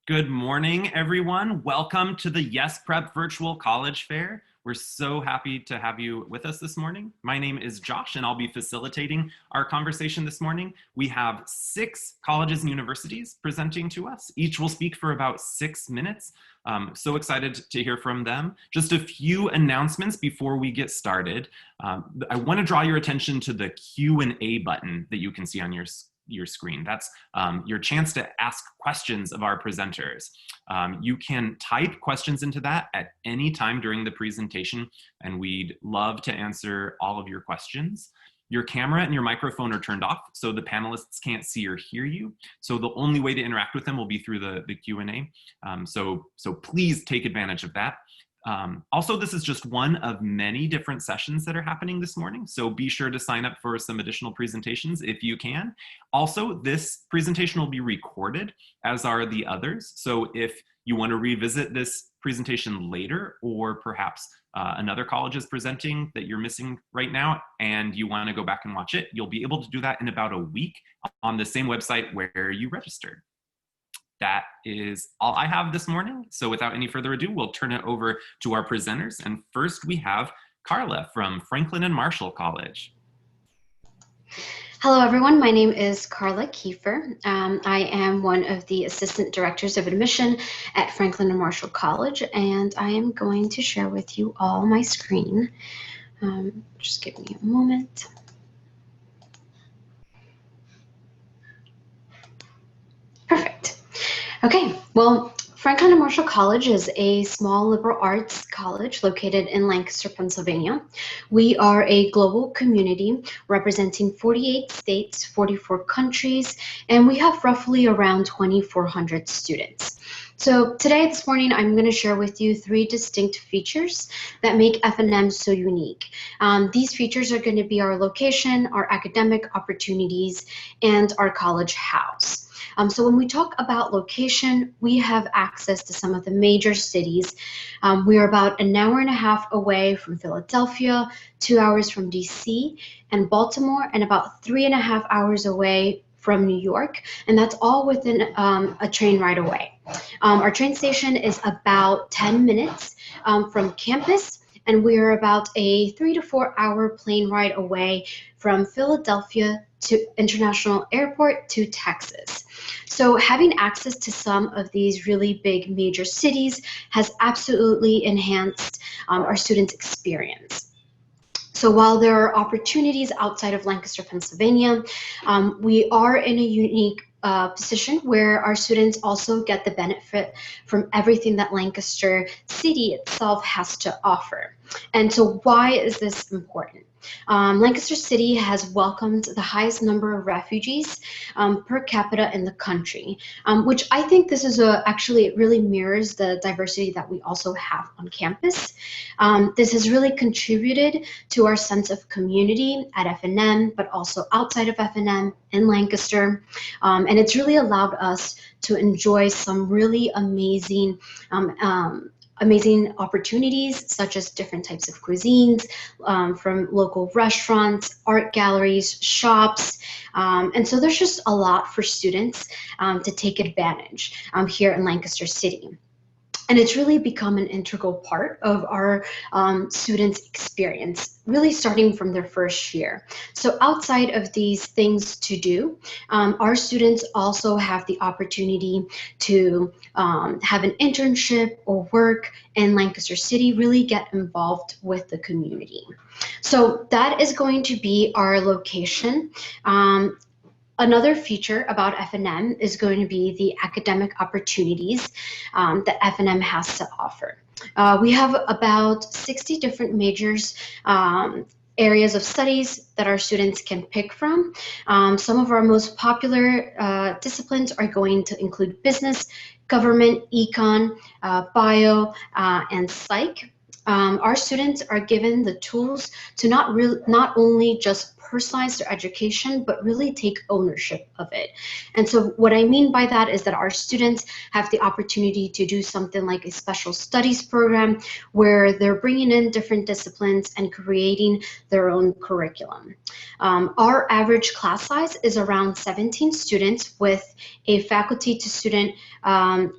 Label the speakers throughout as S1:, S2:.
S1: Good morning, everyone. Welcome to the Yes Prep Virtual College Fair. We're so happy to have you with us this morning. My name is Josh, and I'll be facilitating our conversation this morning. We have 6 colleges and universities presenting to us. Each will speak for about 6 minutes. So excited to hear from them. Just a few announcements before we get started. I want to draw your attention to the Q&A button that you can see on your screen. That's your chance to ask questions of our presenters. You can type questions into that at any time during the presentation, and we'd love to answer all of your questions. Your camera and your microphone are turned off, so the panelists can't see or hear you. So the only way to interact with them will be through the Q&A. So please take advantage of that. Also, this is just one of many different sessions that are happening this morning, so be sure to sign up for some additional presentations if you can. Also, this presentation will be recorded, as are the others, so if you want to revisit this presentation later, or perhaps another college is presenting that you're missing right now and you want to go back and watch it, you'll be able to do that in about a week on the same website where you registered. That is all I have this morning. So without any further ado, we'll turn it over to our presenters. And first we have Carla from Franklin and Marshall College.
S2: Hello, everyone. My name is Carla Kiefer. I am one of the Assistant Directors of Admission at Franklin and Marshall College, and I am going to share with you all my screen. Just give me a moment. Perfect. Okay, well, Franklin and Marshall College is a small liberal arts college located in Lancaster, Pennsylvania. We are a global community representing 48 states, 44 countries, and we have roughly around 2,400 students. So today, this morning, I'm going to share with you 3 distinct features that make F&M so unique. These features are going to be our location, our academic opportunities, and our college house. So when we talk about location, we have access to some of the major cities. We are about an hour and a half away from Philadelphia, 2 hours from DC and Baltimore, and about 3.5 hours away from New York, and that's all within a train ride away. Our train station is about 10 minutes from campus, and we are about a 3 to 4 hour plane ride away from Philadelphia to International Airport to Texas. So having access to some of these really big major cities has absolutely enhanced our students' experience. So while there are opportunities outside of Lancaster, Pennsylvania, we are in a unique position where our students also get the benefit from everything that Lancaster City itself has to offer. And so why is this important? Lancaster City has welcomed the highest number of refugees per capita in the country, which I think this is actually it really mirrors the diversity that we also have on campus. This has really contributed to our sense of community at F&M, but also outside of F&M in Lancaster, and it's really allowed us to enjoy some really amazing opportunities, such as different types of cuisines from local restaurants, art galleries, shops, and so there's just a lot for students to take advantage here in Lancaster City. And it's really become an integral part of our students' experience, really starting from their first year. So outside of these things to do, our students also have the opportunity to have an internship or work in Lancaster City, really get involved with the community. So that is going to be our location. Another feature about F&M is going to be the academic opportunities that F&M has to offer. We have about 60 different majors, areas of studies that our students can pick from. Some of our most popular disciplines are going to include business, government, econ, bio, and psych. Our students are given the tools to not only just personalize their education, but really take ownership of it. And so what I mean by that is that our students have the opportunity to do something like a special studies program where they're bringing in different disciplines and creating their own curriculum. Our average class size is around 17 students with a faculty to student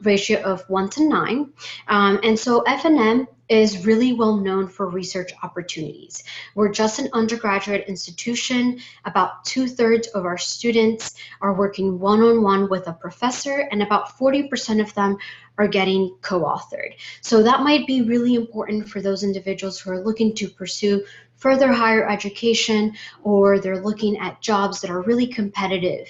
S2: ratio of 1 to 9. And so F&M is really well known for research opportunities. We're just an undergraduate institution. About 2/3 of our students are working one-on-one with a professor, and about 40% of them are getting co-authored. So that might be really important for those individuals who are looking to pursue further higher education, or they're looking at jobs that are really competitive.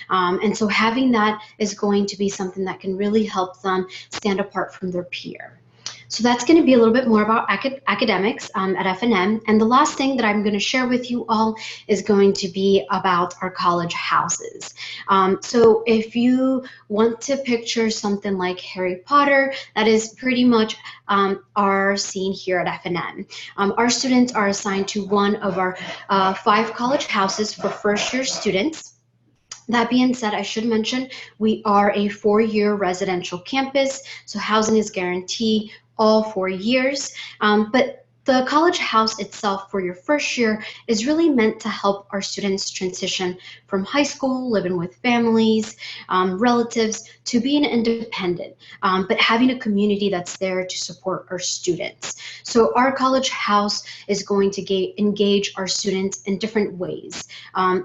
S2: And so having that is going to be something that can really help them stand apart from their peer. So that's going to be a little bit more about academics at F&M. And the last thing that I'm going to share with you all is going to be about our college houses. So if you want to picture something like Harry Potter, that is pretty much our scene here at F&M. Our students are assigned to one of our 5 college houses for first-year students. That being said, I should mention we are a 4-year residential campus, so housing is guaranteed all 4 years. But the college house itself for your first year is really meant to help our students transition from high school, living with families, relatives, to being independent, but having a community that's there to support our students. So our college house is going to engage our students in different ways.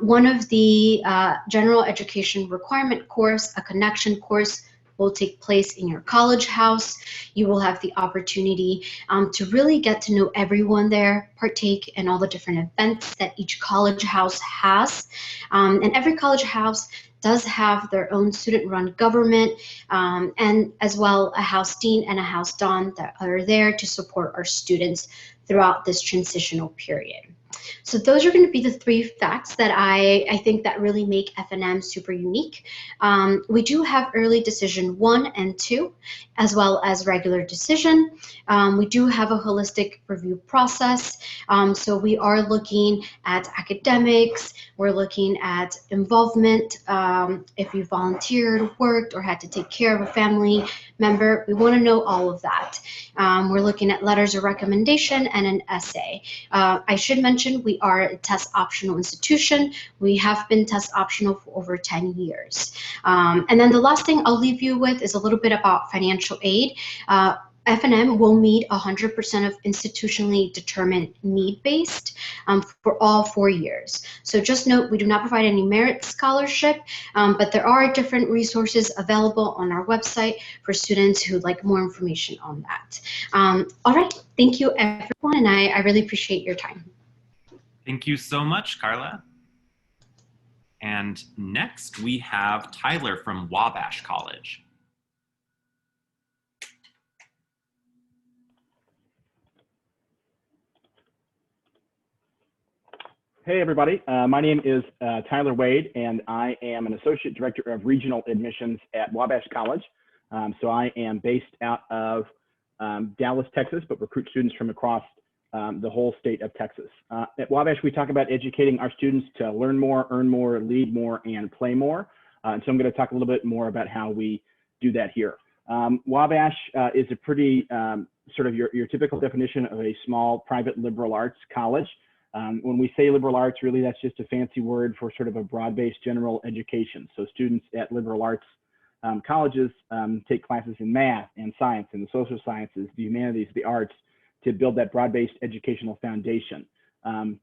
S2: One of the general education requirement course, a connection course, will take place in your college house. You will have the opportunity to really get to know everyone there, partake in all the different events that each college house has. And every college house does have their own student-run government, and as well a house dean and a house don that are there to support our students throughout this transitional period. So those are going to be the 3 facts that I think that really make F&M super unique. We do have early decision 1 and 2, as well as regular decision. We do have a holistic review process. So we are looking at academics, we're looking at involvement, if you volunteered, worked, or had to take care of a family member. We want to know all of that. We're looking at letters of recommendation and an essay. I should mention we are a test optional institution. We have been test optional for over 10 years. And then the last thing I'll leave you with is a little bit about financial aid. F&M will meet 100% of institutionally determined need-based for all 4 years. So just note, we do not provide any merit scholarship, but there are different resources available on our website for students who'd like more information on that. All right, thank you everyone, and I really appreciate your time.
S1: Thank you so much, Carla. And next we have Tyler from Wabash College.
S3: Hey everybody, my name is Tyler Wade, and I am an Associate Director of Regional Admissions at Wabash College. So I am based out of Dallas, Texas, but recruit students from across the whole state of Texas. At Wabash, we talk about educating our students to learn more, earn more, lead more, and play more. And so I'm going to talk a little bit more about how we do that here. Wabash is a pretty sort of your typical definition of a small private liberal arts college. When we say liberal arts, really that's just a fancy word for sort of a broad-based general education. So students at liberal arts colleges take classes in math and science and the social sciences, the humanities, the arts, to build that broad-based educational foundation.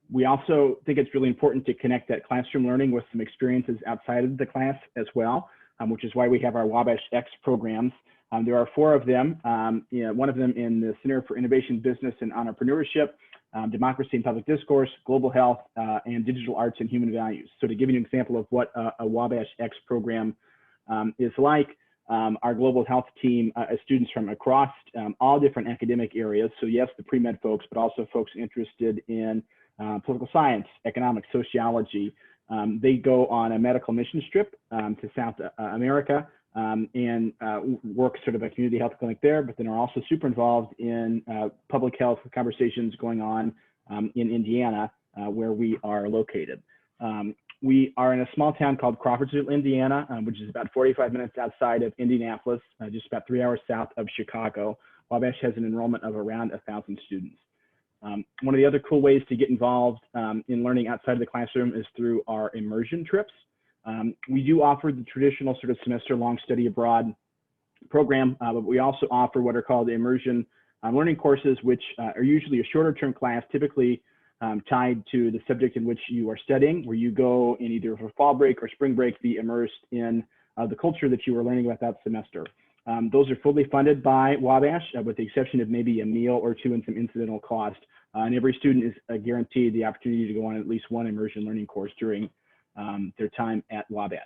S3: We also think it's really important to connect that classroom learning with some experiences outside of the class as well, which is why we have our Wabash X programs. There are 4 of them, one of them in the Center for Innovation, Business, and Entrepreneurship, Democracy and Public Discourse, Global Health, and Digital Arts and Human Values. So to give you an example of what a Wabash X program is like, our Global Health team is students from across all different academic areas. So yes, the pre-med folks, but also folks interested in political science, economics, sociology. They go on a medical mission trip to South America and work sort of a community health clinic there, but then are also super involved in public health conversations going on in Indiana, where we are located. We are in a small town called Crawfordsville, Indiana, which is about 45 minutes outside of Indianapolis, just about 3 hours south of Chicago. Wabash has an enrollment of around 1,000 students. One of the other cool ways to get involved in learning outside of the classroom is through our immersion trips. We do offer the traditional sort of semester-long study abroad program, but we also offer what are called immersion learning courses, which are usually a shorter term class, typically tied to the subject in which you are studying, where you go in either for fall break or spring break, be immersed in the culture that you are learning about that semester. Those are fully funded by Wabash, with the exception of maybe a meal or two and some incidental cost. And every student is guaranteed the opportunity to go on at least one immersion learning course during their time at Wabash.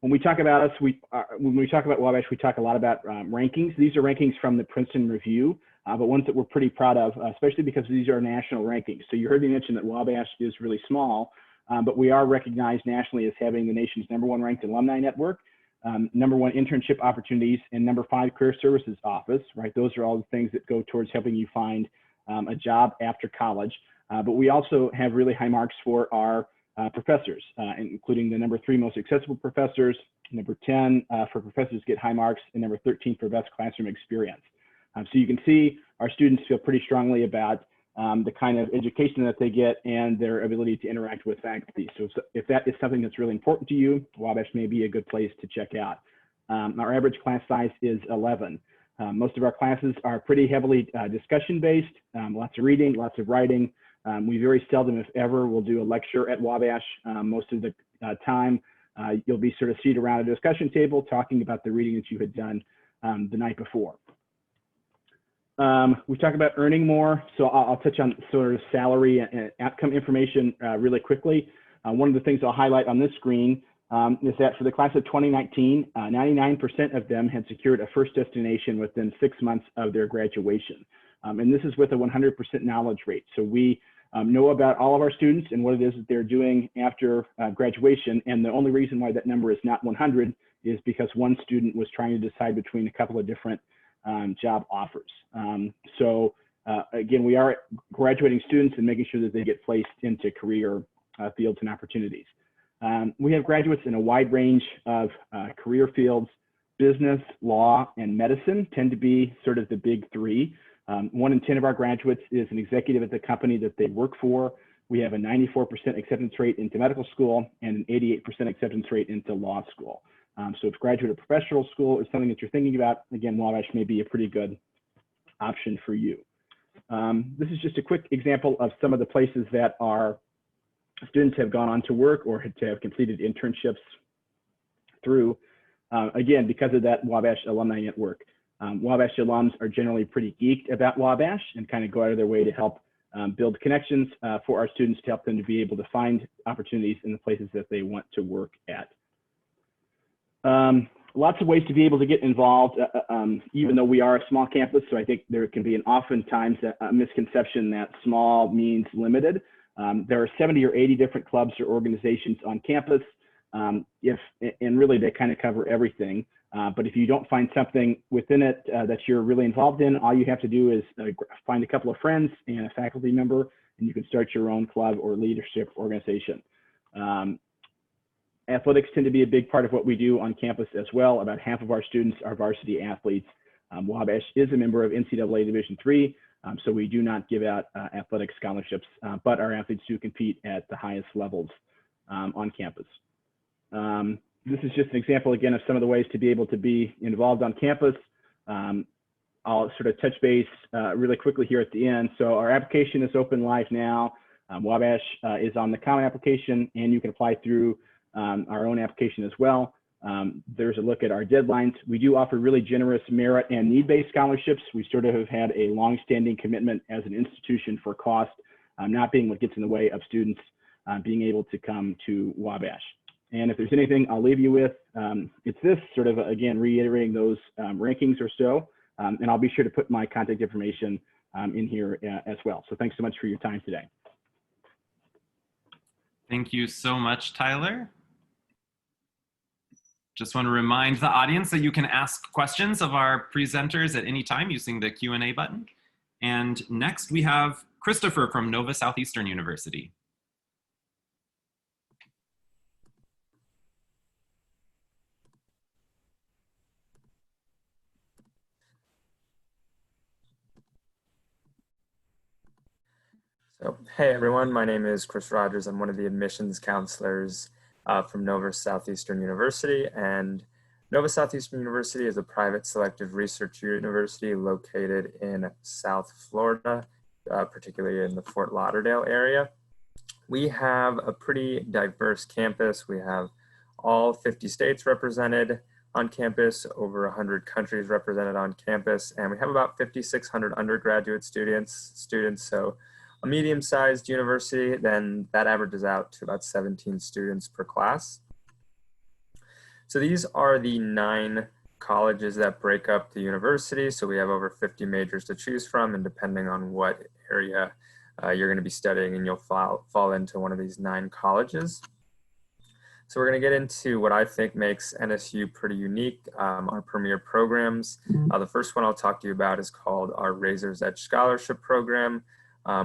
S3: When we talk about us, when we talk about Wabash, we talk a lot about rankings. These are rankings from the Princeton Review, but ones that we're pretty proud of, especially because these are national rankings. So you heard me mention that Wabash is really small, but we are recognized nationally as having the nation's #1 ranked alumni network, #1 internship opportunities, and #5 career services office, right? Those are all the things that go towards helping you find a job after college. But we also have really high marks for our professors, including the #3 most accessible professors, #10 for professors get high marks, and #13 for best classroom experience. So you can see our students feel pretty strongly about the kind of education that they get and their ability to interact with faculty. So if that is something that's really important to you, Wabash may be a good place to check out. Our average class size is 11. Most of our classes are pretty heavily discussion-based, lots of reading, lots of writing. We very seldom, if ever, will do a lecture at Wabash. Most of the time, you'll be sort of seated around a discussion table talking about the reading that you had done the night before. We talk about earning more, so I'll touch on sort of salary and outcome information really quickly. One of the things I'll highlight on this screen is that for the class of 2019, 99% of them had secured a first destination within 6 months of their graduation. And this is with a 100% knowledge rate. So we know about all of our students and what it is that they're doing after graduation. And the only reason why that number is not 100 is because one student was trying to decide between a couple of different job offers. Again, we are graduating students and making sure that they get placed into career fields and opportunities. We have graduates in a wide range of career fields. Business, law, and medicine tend to be sort of the big three. 1 in 10 of our graduates is an executive at the company that they work for. We have a 94% acceptance rate into medical school and an 88% acceptance rate into law school. So if graduate or professional school is something that you're thinking about, again, Wabash may be a pretty good option for you. This is just a quick example of some of the places that our students have gone on to work or to have completed internships through. Again, because of that Wabash alumni network. Wabash alums are generally pretty geeked about Wabash and kind of go out of their way to help build connections for our students to help them to be able to find opportunities in the places that they want to work at. Lots of ways to be able to get involved, even though we are a small campus. So I think there can be oftentimes a misconception that small means limited. There are 70 or 80 different clubs or organizations on campus. And really they kind of cover everything. But if you don't find something within it that you're really involved in, all you have to do is find a couple of friends and a faculty member, and you can start your own club or leadership organization. Athletics tend to be a big part of what we do on campus as well. About half of our students are varsity athletes. Wabash is a member of NCAA Division III, so we do not give out athletic scholarships, but our athletes do compete at the highest levels on campus. This is just an example, again, of some of the ways to be able to be involved on campus. I'll sort of touch base really quickly here at the end. So our application is open live now. Wabash is on the Common application, and you can apply through our own application as well. There's a look at our deadlines. We do offer really generous merit and need-based scholarships. We sort of have had a long-standing commitment as an institution for cost not being what gets in the way of students being able to come to Wabash. And if there's anything I'll leave you with, it's this sort of, again, reiterating those rankings or so. And I'll be sure to put my contact information in here as well. So thanks so much for your time today.
S1: Thank you so much, Tyler. Just want to remind the audience that you can ask questions of our presenters at any time using the Q&A button. And next we have Christopher from Nova Southeastern University.
S4: So, hey everyone, my name is Chris Rogers. I'm one of the admissions counselors from Nova Southeastern University, and Nova Southeastern University is a private selective research university located in South Florida, particularly in the Fort Lauderdale area. We have a pretty diverse campus. We have all 50 states represented on campus, over 100 countries represented on campus, and we have about 5,600 undergraduate students. So a medium-sized university, then that averages out to about 17 students per class. So these are the 9 colleges that break up the university. So we have over 50 majors to choose from, and depending on what area you're going to be studying, and you'll fall into one of these 9 colleges. So we're going to get into what I think makes NSU pretty unique, our premier programs. The first one I'll talk to you about is called our Razor's Edge Scholarship Program,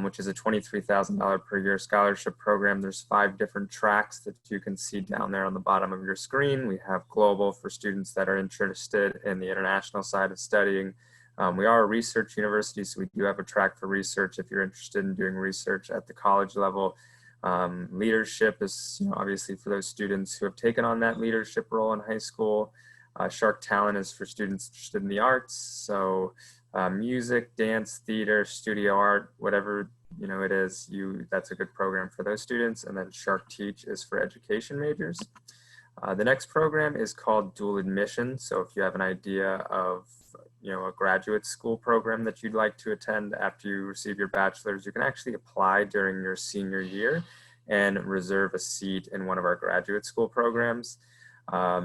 S4: which is a $23,000 per year scholarship program. There's 5 different tracks that you can see down there on the bottom of your screen. We have global for students that are interested in the international side of studying. We are a research university, so we do have a track for research if you're interested in doing research at the college level. Leadership is, obviously for those students who have taken on that leadership role in high school. Shark Talent is for students interested in the arts. So music, dance, theater, studio art, whatever it is, that's a good program for those students. And then Shark Teach is for education majors. The next program is called dual admission. So if you have an idea of a graduate school program that you'd like to attend after you receive your bachelor's, you can actually apply during your senior year and reserve a seat in one of our graduate school programs.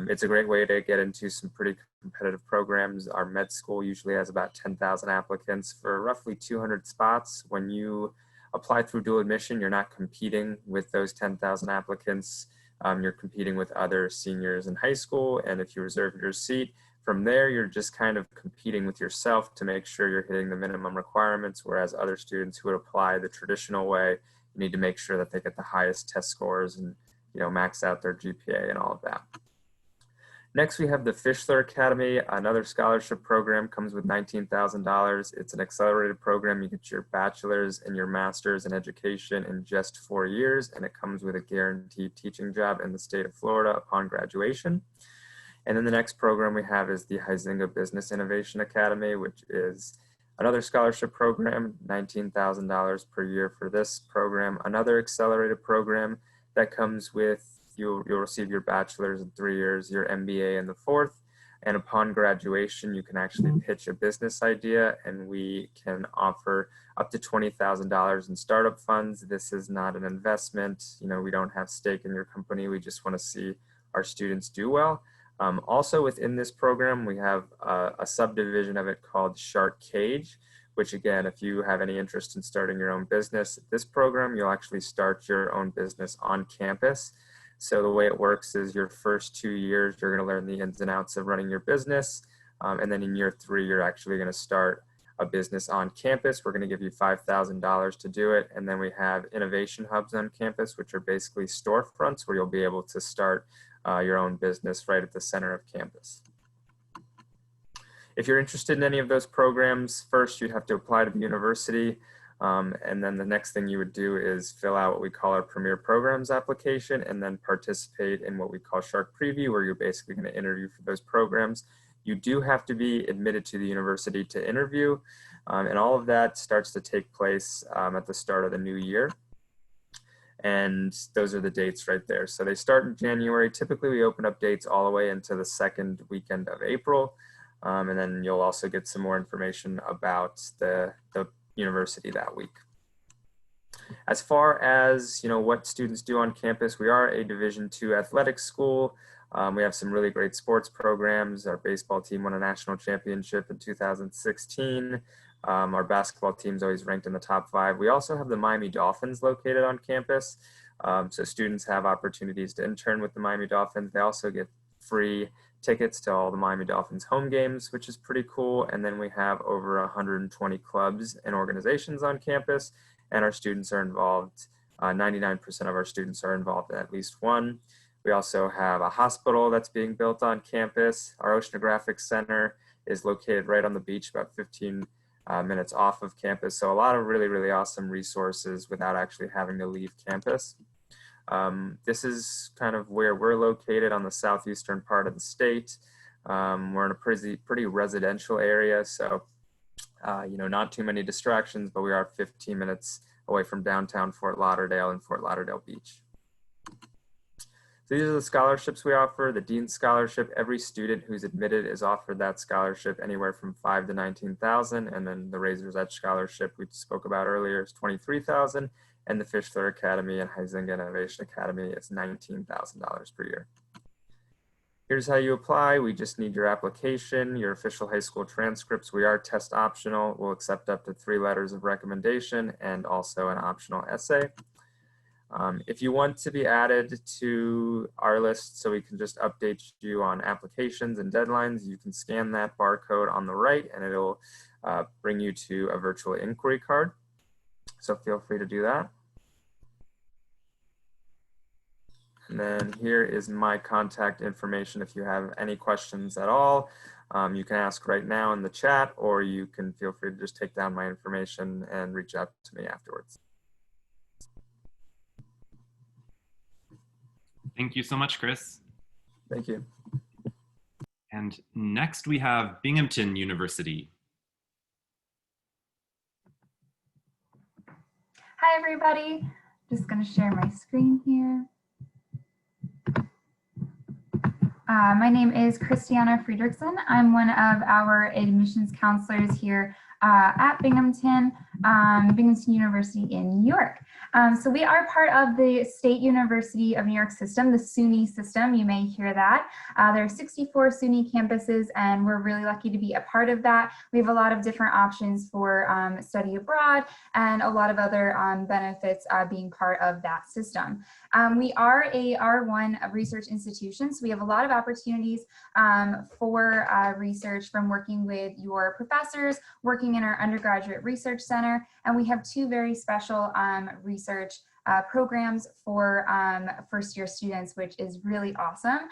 S4: It's a great way to get into some pretty competitive programs. Our med school usually has about 10,000 applicants for roughly 200 spots. When you apply through dual admission, you're not competing with those 10,000 applicants. You're competing with other seniors in high school, and if you reserve your seat, from there, you're just kind of competing with yourself to make sure you're hitting the minimum requirements, whereas other students who would apply the traditional way, you need to make sure that they get the highest test scores and max out their GPA and all of that. Next, we have the Fischler Academy, another scholarship program, comes with $19,000. It's an accelerated program. You get your bachelor's and your master's in education in just 4 years, and it comes with a guaranteed teaching job in the state of Florida upon graduation. And then the next program we have is the Huizenga Business Innovation Academy, which is another scholarship program, $19,000 per year for this program. Another accelerated program that comes with, you'll receive your bachelor's in 3 years, your MBA in the 4th, and upon graduation, you can actually pitch a business idea, and we can offer up to $20,000 in startup funds. This is not an investment. We don't have stake in your company. We just want to see our students do well. Also within this program, we have a subdivision of it called Shark Cage, which again, if you have any interest in starting your own business, this program, you'll actually start your own business on campus. So the way it works is your first 2 years, you're going to learn the ins and outs of running your business. And then in year 3, you're actually going to start a business on campus. We're going to give you $5,000 to do it. And then we have innovation hubs on campus, which are basically storefronts where you'll be able to start your own business right at the center of campus. If you're interested in any of those programs, first you'd have to apply to the university. And then the next thing you would do is fill out what we call our Premier Programs application, and then participate in what we call Shark Preview, where you're basically going to interview for those programs. You do have to be admitted to the university to interview, and all of that starts to take place at the start of the new year. And those are the dates right there. So they start in January. Typically, we open up dates all the way into the second weekend of April. And then you'll also get some more information about the university that week. As far as what students do on campus, we are a Division II athletics school. We have some really great sports programs. Our baseball team won a national championship in 2016. Our basketball team is always ranked in the top 5. We also have the Miami Dolphins located on campus. So students have opportunities to intern with the Miami Dolphins. They also get free tickets to all the Miami Dolphins home games, which is pretty cool. And then we have over 120 clubs and organizations on campus, and our students are involved. 99% of our students are involved in at least one. We also have a hospital that's being built on campus. Our Oceanographic Center is located right on the beach, about 15 minutes off of campus. So a lot of really, really awesome resources without actually having to leave campus. This is kind of where we're located on the southeastern part of the state. We're in a pretty residential area, so not too many distractions, but we are 15 minutes away from downtown Fort Lauderdale and Fort Lauderdale Beach. So these are the scholarships we offer. The Dean's Scholarship, every student who's admitted is offered that scholarship anywhere from $5,000 to $19,000. And then the Razor's Edge Scholarship we spoke about earlier is $23,000. And the Fischler Academy and Huizenga Innovation Academy is $19,000 per year. Here's how you apply. We just need your application, your official high school transcripts. We are test optional. We'll accept up to 3 letters of recommendation and also an optional essay. If you want to be added to our list so we can just update you on applications and deadlines, you can scan that barcode on the right and it'll bring you to a virtual inquiry card. So feel free to do that. And then here is my contact information if you have any questions at all. You can ask right now in the chat, or you can feel free to just take down my information and reach out to me afterwards.
S1: Thank you so much, Chris.
S4: Thank you.
S1: And next we have Binghamton University.
S5: Hi, everybody. Just going to share my screen here. My name is Christiana Friedrichsen. I'm one of our admissions counselors here at Binghamton University in New York. So we are part of the State University of New York system, the SUNY system. You may hear that. There are 64 SUNY campuses, and we're really lucky to be a part of that. We have a lot of different options for study abroad and a lot of other benefits being part of that system. We are a R1 research institution, so we have a lot of opportunities for research, from working with your professors, working in our undergraduate research center, and we have 2 very special research programs for first-year students, which is really awesome.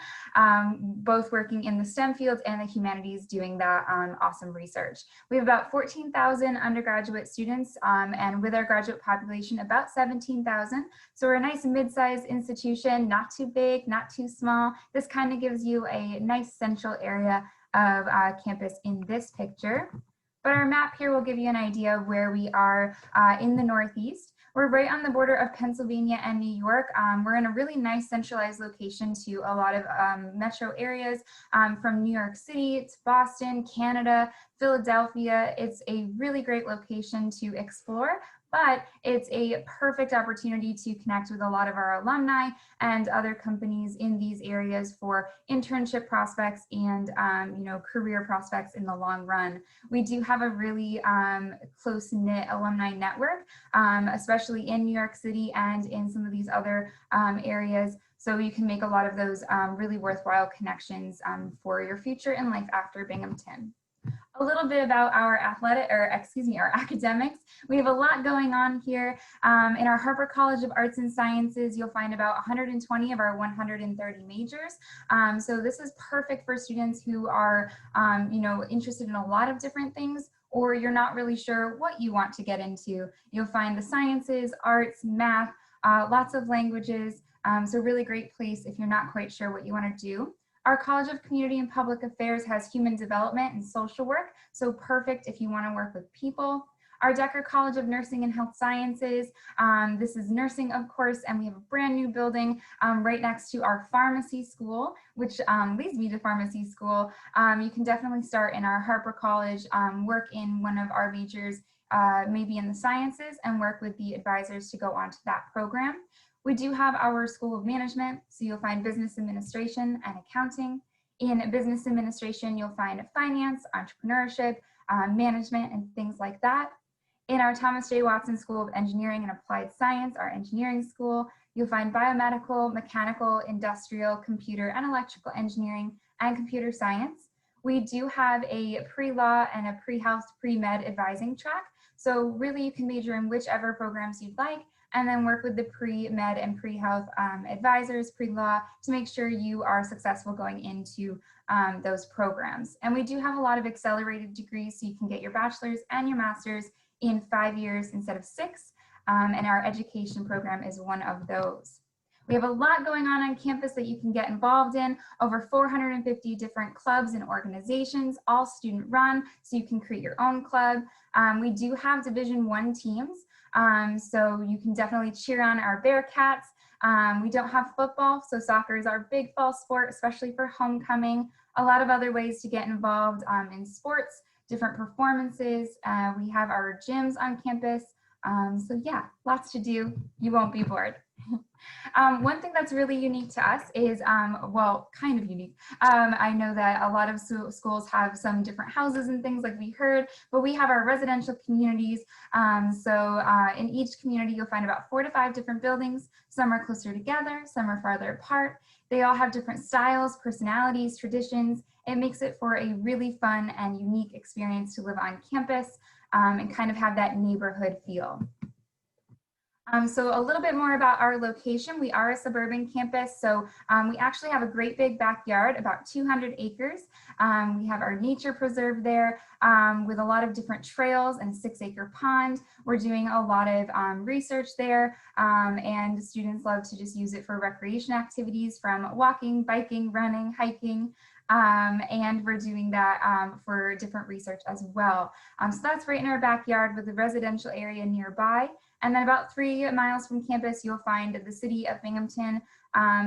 S5: Both working in the STEM fields and the humanities, doing that awesome research. We have about 14,000 undergraduate students, and with our graduate population, about 17,000. So we're a nice mid-sized institution, not too big, not too small. This kind of gives you a nice central area of campus in this picture. But our map here will give you an idea of where we are in the Northeast. We're right on the border of Pennsylvania and New York. We're in a really nice centralized location to a lot of metro areas, from New York City to Boston, Canada, Philadelphia. It's a really great location to explore, but it's a perfect opportunity to connect with a lot of our alumni and other companies in these areas for internship prospects and career prospects in the long run. We do have a really close-knit alumni network, especially in New York City and in some of these other areas. So you can make a lot of those really worthwhile connections for your future in life after Binghamton. A little bit about our our academics. We have a lot going on here. In our Harper College of Arts and Sciences, you'll find about 120 of our 130 majors. So this is perfect for students who are, interested in a lot of different things, or you're not really sure what you want to get into. You'll find the sciences, arts, math, lots of languages. So really great place if you're not quite sure what you want to do. Our College of Community and Public Affairs has human development and social work, so perfect if you want to work with people. Our Decker College of Nursing and Health Sciences, this is nursing, of course, and we have a brand new building right next to our pharmacy school, which leads me to pharmacy school. You can definitely start in our Harper College, work in one of our majors, maybe in the sciences, and work with the advisors to go on to that program. We do have our School of Management, so you'll find business administration and accounting. In business administration, you'll find finance, entrepreneurship, management, and things like that. In our Thomas J. Watson School of Engineering and Applied Science, our engineering school, you'll find biomedical, mechanical, industrial, computer, and electrical engineering, and computer science. We do have a pre-law and a pre-health, pre-med advising track. So really you can major in whichever programs you'd like, and then work with the pre-med and pre-health advisors, pre-law, to make sure you are successful going into those programs. And we do have a lot of accelerated degrees, so you can get your bachelor's and your master's in 5 years instead of 6. And our education program is one of those. We have a lot going on campus that you can get involved in, over 450 different clubs and organizations, all student run, so you can create your own club. We do have Division I teams, so you can definitely cheer on our Bearcats. We don't have football, so soccer is our big fall sport, especially for homecoming. A lot of other ways to get involved in sports, different performances. We have our gyms on campus. So yeah, lots to do. You won't be bored. One thing that's really unique to us is, well, kind of unique. I know that a lot of schools have some different houses and things like we heard, but we have our residential communities. So in each community, you'll find about 4 to 5 different buildings. Some are closer together, some are farther apart. They all have different styles, personalities, traditions. It makes it for a really fun and unique experience to live on campus and kind of have that neighborhood feel. So a little bit more about our location. We are a suburban campus, so we actually have a great big backyard, about 200 acres. We have our nature preserve there with a lot of different trails and a 6-acre pond. We're doing a lot of research there, and students love to just use it for recreation activities from walking, biking, running, hiking. And we're doing that for different research as well. So that's right in our backyard with the residential area nearby. And then about 3 miles from campus, you'll find the city of Binghamton.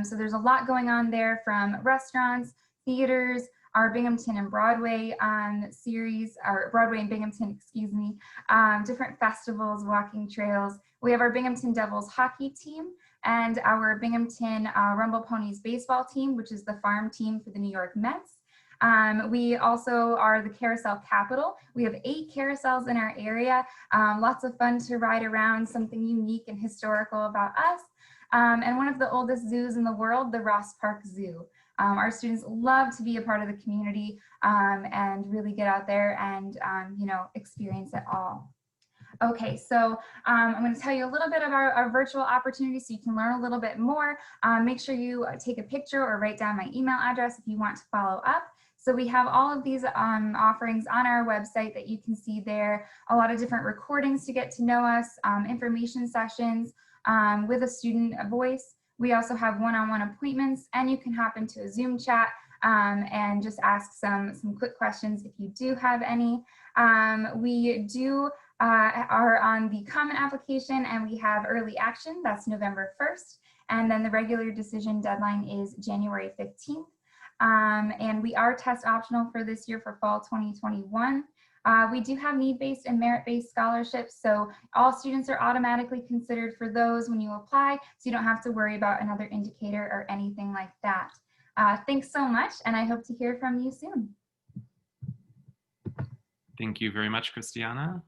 S5: So there's a lot going on there, from restaurants, theaters, our Binghamton and Broadway series, or Broadway and Binghamton, excuse me, different festivals, walking trails. We have our Binghamton Devils hockey team and our Binghamton Rumble Ponies baseball team, which is the farm team for the New York Mets. We also are the carousel capital. We have 8 carousels in our area. Lots of fun to ride around, something unique and historical about us. And one of the oldest zoos in the world, the Ross Park Zoo. Our students love to be a part of the community and really get out there and you know, experience it all. Okay, so I'm going to tell you a little bit about our virtual opportunity so you can learn a little bit more. Make sure you take a picture or write down my email address if you want to follow up. So we have all of these offerings on our website that you can see there, a lot of different recordings to get to know us, information sessions with a student voice. We also have one-on-one appointments, and you can hop into a Zoom chat and just ask some quick questions if you do have any. We are on the common application, and we have early action. That's November 1st. And then the regular decision deadline is January 15th. And we are test optional for this year for fall 2021. We do have need-based and merit-based scholarships, so all students are automatically considered for those when you apply, so you don't have to worry about another indicator or anything like that. Thanks so much, and I hope to hear from you soon.
S1: Thank you very much, Christiana.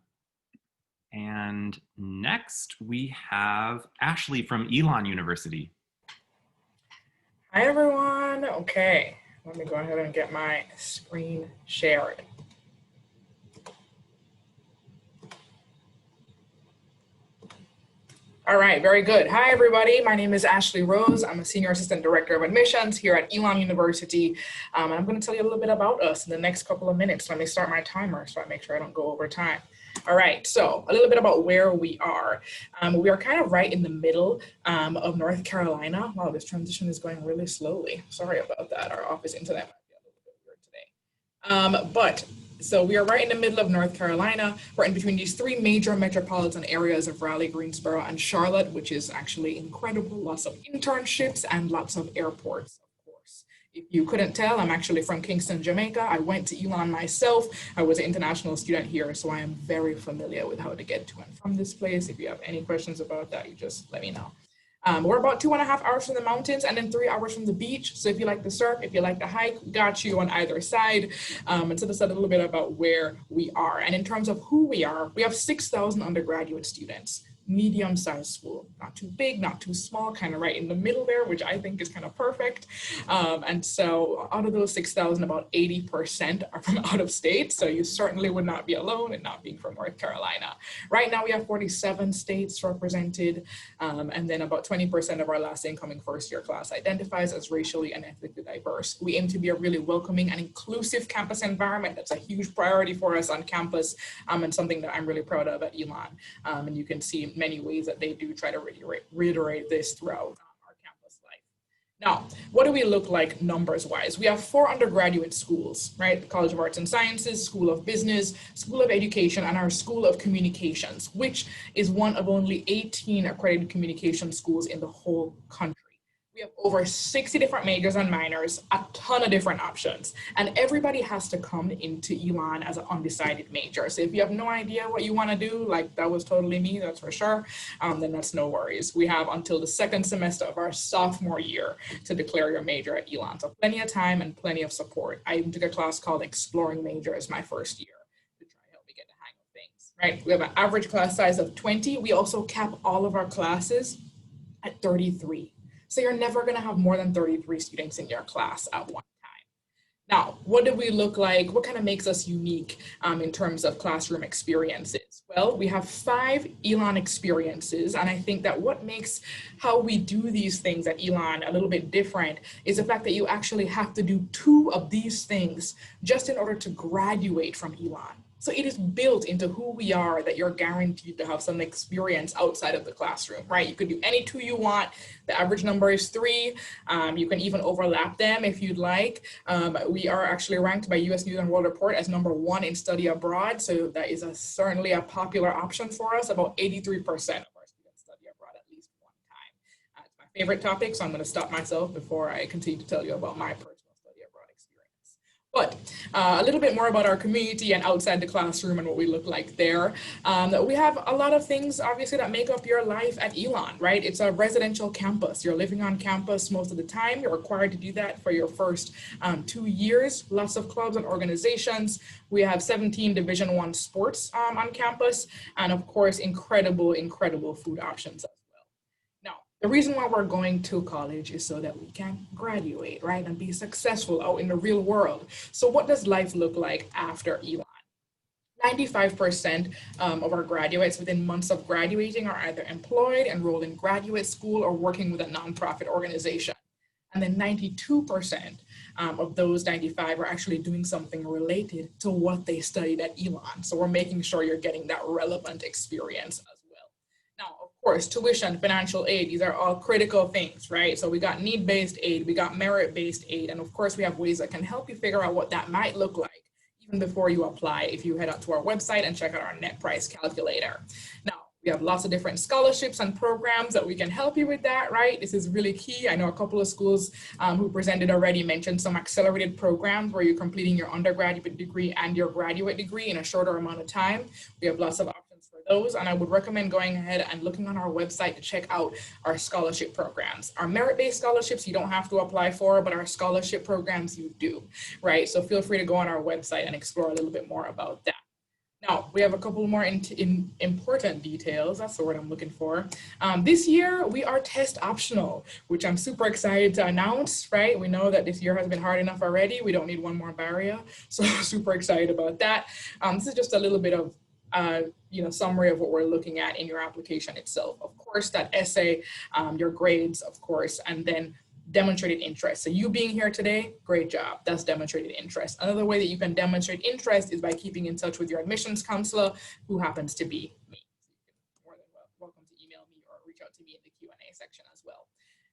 S1: And next we have Ashley from Elon University.
S6: Hi, everyone. Okay, let me go ahead and get my screen shared. All right, very good. Hi, everybody. My name is Ashley Rose. I'm a Senior Assistant Director of Admissions here at Elon University. And I'm going to tell you a little bit about us in the next couple of minutes. Let me start my timer so I make sure I don't go over time. All right, so a little bit about where we are. We are kind of right in the middle of North Carolina. Wow, this transition is going really slowly. Sorry about that. Our office internet might be a little bit weird today. So we are right in the middle of North Carolina. We're in between these 3 major metropolitan areas of Raleigh, Greensboro, and Charlotte, which is actually incredible. Lots of internships and lots of airports, of course. If you couldn't tell, I'm actually from Kingston, Jamaica. I went to Elon myself. I was an international student here, so I am very familiar with how to get to and from this place. If you have any questions about that, you just let me know. We're about 2.5 hours from the mountains and then 3 hours from the beach. So if you like to surf, if you like to hike, we got you on either side. And so that's a little bit about where we are. And in terms of who we are, we have 6,000 undergraduate students. Medium-sized school, not too big, not too small, kind of right in the middle there, which I think is kind of perfect. And so out of those 6,000, about 80% are from out of state. So you certainly would not be alone in not being from North Carolina. Right now we have 47 states represented. And then about 20% of our last incoming first-year class identifies as racially and ethnically diverse. We aim to be a really welcoming and inclusive campus environment. That's a huge priority for us on campus, and something that I'm really proud of at Elon. And you can see many ways that they do try to reiterate this throughout our campus life. Now, what do we look like numbers wise? We have 4 undergraduate schools, right? The College of Arts and Sciences, School of Business, School of Education, and our School of Communications, which is one of only 18 accredited communication schools in the whole country. We have over 60 different majors and minors, a ton of different options, and everybody has to come into Elon as an undecided major. So if you have no idea what you want to do, like that was totally me, that's for sure, then that's no worries. We have until the 2nd semester of our sophomore year to declare your major at Elon. So plenty of time and plenty of support. I even took a class called Exploring Majors my first year to try to help me get the hang of things, right? We have an average class size of 20. We also cap all of our classes at 33. So you're never going to have more than 33 students in your class at one time. Now, what do we look like? What kind of makes us unique in terms of classroom experiences? Well, we have 5 Elon experiences. And I think that what makes how we do these things at Elon a little bit different is the fact that you actually have to do 2 of these things just in order to graduate from Elon. So it is built into who we are that you're guaranteed to have some experience outside of the classroom, right? You could do any 2 you want. The average number is 3. You can even overlap them if you'd like. We are actually ranked by US News and World Report as number 1 in study abroad. So that is certainly a popular option for us. About 83% of our students study abroad at least one time. It's my favorite topic, so I'm going to stop myself before I continue to tell you about my personal study abroad experience. But a little bit more about our community and outside the classroom and what we look like there. We have a lot of things, obviously, that make up your life at Elon, right? It's a residential campus. You're living on campus most of the time. You're required to do that for your first 2 years. Lots of clubs and organizations. We have 17 Division I sports on campus. And of course, incredible food options. The reason why we're going to college is so that we can graduate, right, and be successful out in the real world. So what does life look like after Elon? 95% of our graduates within months of graduating are either employed, enrolled in graduate school, or working with a nonprofit organization. And then 92% of those 95 are actually doing something related to what they studied at Elon. So we're making sure you're getting that relevant experience as well. Now, of course, tuition, financial aid, these are all critical things, right? So we got need-based aid, we got merit-based aid, and of course we have ways that can help you figure out what that might look like even before you apply if you head out to our website and check out our net price calculator. Now, we have lots of different scholarships and programs that we can help you with that, right? This is really key. I know a couple of schools who presented already mentioned some accelerated programs where you're completing your undergraduate degree and your graduate degree in a shorter amount of time. We have lots of options for those, and I would recommend going ahead and looking on our website to check out our scholarship programs. Our merit-based scholarships you don't have to apply for, but our scholarship programs you do, right? So feel free to go on our website and explore a little bit more about that. Now, we have a couple more important details, that's the word I'm looking for. This year, we are test optional, which I'm super excited to announce, right? We know that this year has been hard enough already. We don't need one more barrier, so super excited about that. This is just a little bit of summary of what we're looking at in your application itself. Of course, that essay, your grades, of course, and then demonstrated interest. So you being here today, great job. That's demonstrated interest. Another way that you can demonstrate interest is by keeping in touch with your admissions counselor, who happens to be me. So you're more than welcome to email me or reach out to me in the Q&A section as well.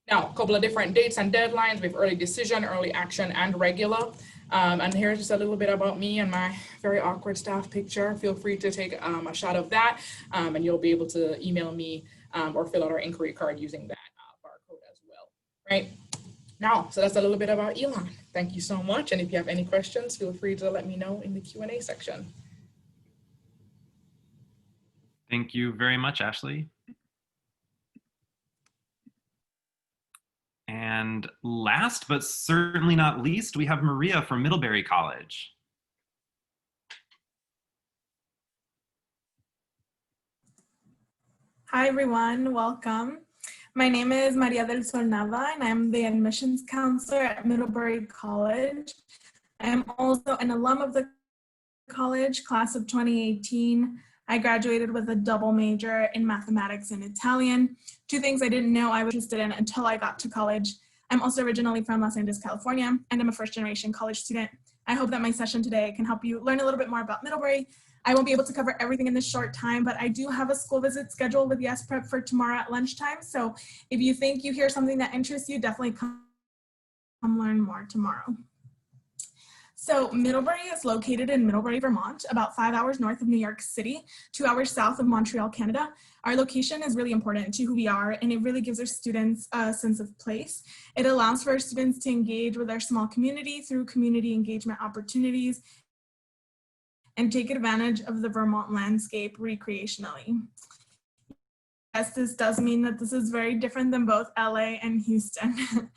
S6: Now, a couple of different dates and deadlines. We have early decision, early action, and regular. And here's just a little bit about me and my very awkward staff picture. Feel free to take a shot of that, and you'll be able to email me or fill out our inquiry card using that barcode as well, right? Now, so that's a little bit about Elon. Thank you so much. And if you have any questions, feel free to let me know in the Q&A section.
S1: Thank you very much, Ashley. And last but certainly not least, we have Maria from Middlebury College.
S7: Hi everyone, welcome. My name is Maria del Sol Nava and I'm the admissions counselor at Middlebury College. I am also an alum of the college, class of 2018. I graduated with a double major in mathematics and Italian, two things I didn't know I was interested in until I got to college. I'm also originally from Los Angeles, California, and I'm a first-generation college student. I hope that my session today can help you learn a little bit more about Middlebury. I won't be able to cover everything in this short time, but I do have a school visit scheduled with Yes Prep for tomorrow at lunchtime. So if you think you hear something that interests you, definitely come learn more tomorrow. So Middlebury is located in Middlebury, Vermont, about 5 hours north of New York City, 2 hours south of Montreal, Canada. Our location is really important to who we are, and it really gives our students a sense of place. It allows for our students to engage with our small community through community engagement opportunities and take advantage of the Vermont landscape recreationally. Yes, this does mean that this is very different than both LA and Houston.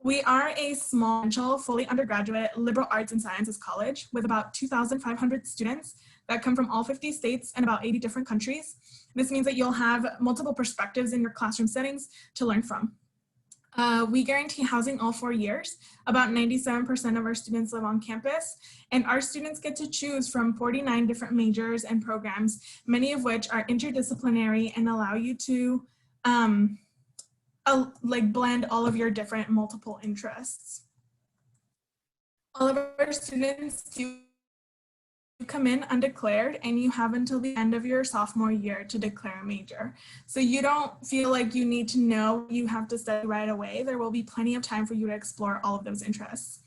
S7: We are a small, fully undergraduate liberal arts and sciences college with about 2,500 students that come from all 50 states and about 80 different countries. This means that you'll have multiple perspectives in your classroom settings to learn from. We guarantee housing all 4 years. About 97% of our students live on campus, and our students get to choose from 49 different majors and programs, many of which are interdisciplinary and allow you to blend all of your different multiple interests. All of our students do come in undeclared, and you have until the end of your sophomore year to declare a major. So you don't feel like you need to know you have to study right away. There will be plenty of time for you to explore all of those interests.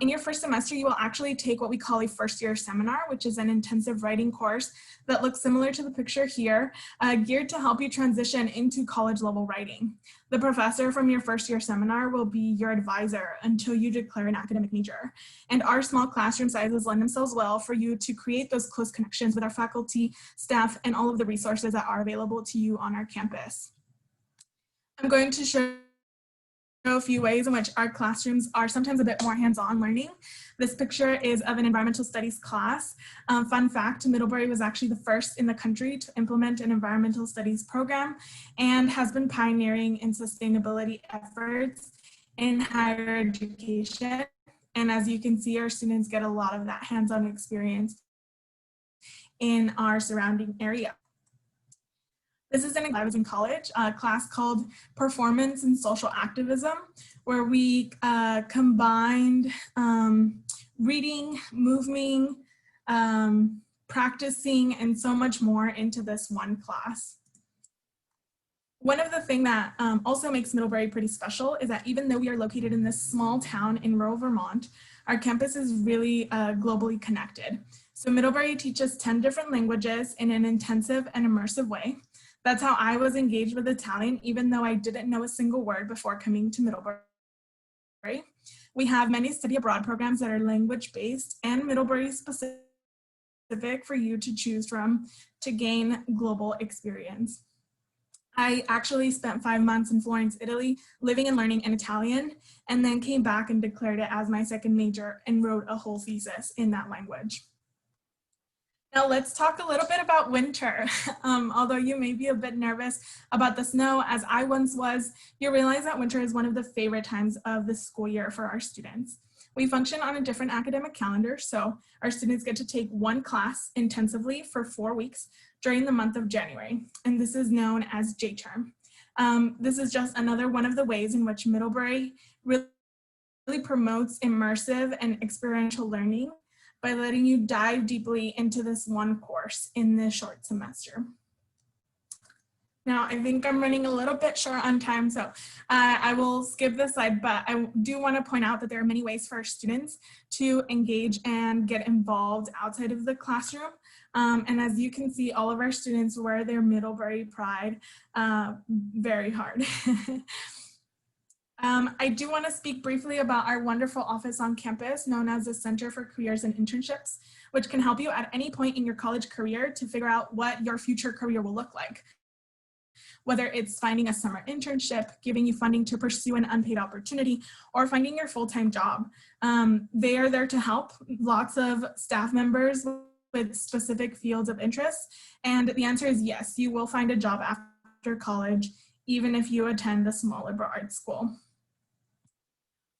S7: In your first semester, you will actually take what we call a first year seminar, which is an intensive writing course that looks similar to the picture here, geared to help you transition into college level writing. The professor from your first year seminar will be your advisor until you declare an academic major. And our small classroom sizes lend themselves well for you to create those close connections with our faculty, staff, and all of the resources that are available to you on our campus. I'm going to show a few ways in which our classrooms are sometimes a bit more hands-on learning. This picture is of an environmental studies class. Fun fact, Middlebury was actually the first in the country to implement an environmental studies program and has been pioneering in sustainability efforts in higher education. And as you can see, our students get a lot of that hands-on experience in our surrounding area. This is I was in college, a class called Performance and Social Activism, where we combined reading, moving, practicing, and so much more into this one class. One of the things that also makes Middlebury pretty special is that even though we are located in this small town in rural Vermont, our campus is really globally connected. So Middlebury teaches 10 different languages in an intensive and immersive way. That's how I was engaged with Italian, even though I didn't know a single word before coming to Middlebury. We have many study abroad programs that are language-based and Middlebury specific for you to choose from to gain global experience. I actually spent 5 months in Florence, Italy, living and learning in Italian, and then came back and declared it as my second major and wrote a whole thesis in that language. Now let's talk a little bit about winter. Although you may be a bit nervous about the snow, as I once was, you realize that winter is one of the favorite times of the school year for our students. We function on a different academic calendar, so our students get to take one class intensively for 4 weeks during the month of January, and this is known as J-term. This is just another one of the ways in which Middlebury really promotes immersive and experiential learning by letting you dive deeply into this one course in this short semester. Now, I think I'm running a little bit short on time, so I will skip this slide, but I do want to point out that there are many ways for our students to engage and get involved outside of the classroom. And as you can see, all of our students wear their Middlebury pride very hard. I do want to speak briefly about our wonderful office on campus known as the Center for Careers and Internships, which can help you at any point in your college career to figure out what your future career will look like. whether it's finding a summer internship, giving you funding to pursue an unpaid opportunity, or finding your full-time job. They are there to help lots of staff members with specific fields of interest. And the answer is yes, you will find a job after college, even if you attend a small liberal arts school.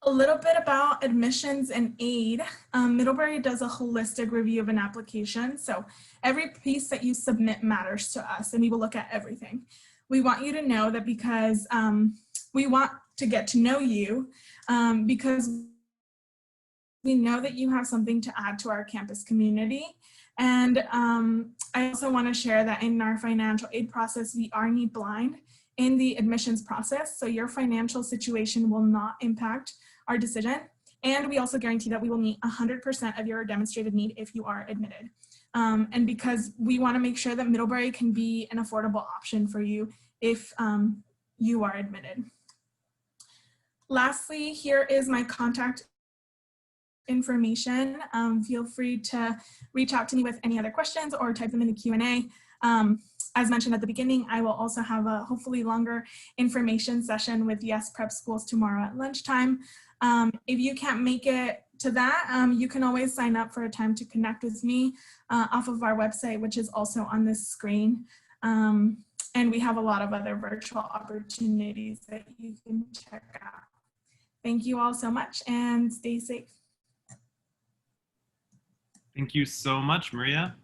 S7: A little bit about admissions and aid. Middlebury does a holistic review of an application. So every piece that you submit matters to us, and we will look at everything. We want you to know that because we want to get to know you, because we know that you have something to add to our campus community. And I also want to share that in our financial aid process, we are need blind in the admissions process. So your financial situation will not impact our decision. And we also guarantee that we will meet 100% of your demonstrated need if you are admitted. And because we want to make sure that Middlebury can be an affordable option for you if you are admitted. Lastly, here is my contact information. Feel free to reach out to me with any other questions or type them in the Q&A. As mentioned at the beginning, I will also have a hopefully longer information session with Yes Prep Schools tomorrow at lunchtime. If you can't make it to that, you can always sign up for a time to connect with me off of our website, which is also on this screen. And we have a lot of other virtual opportunities that you can check out. Thank you all so much and stay safe.
S1: Thank you so much, Maria.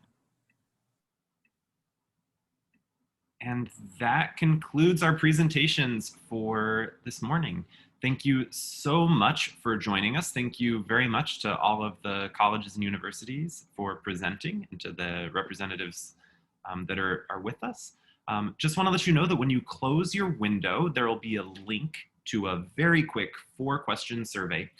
S1: And that concludes our presentations for this morning. Thank you so much for joining us. Thank you very much to all of the colleges and universities for presenting, and to the representatives that are with us. Just want to let you know that when you close your window, there will be a link to a very quick 4-question survey.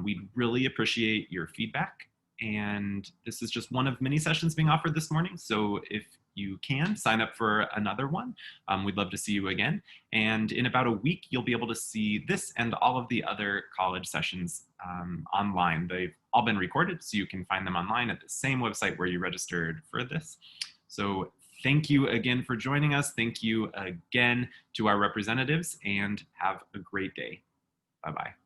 S1: We'd really appreciate your feedback. And this is just one of many sessions being offered this morning. So if you can, sign up for another one. We'd love to see you again. And in about a week, you'll be able to see this and all of the other college sessions online. They've all been recorded, so you can find them online at the same website where you registered for this. So thank you again for joining us. Thank you again to our representatives, and have a great day. Bye-bye.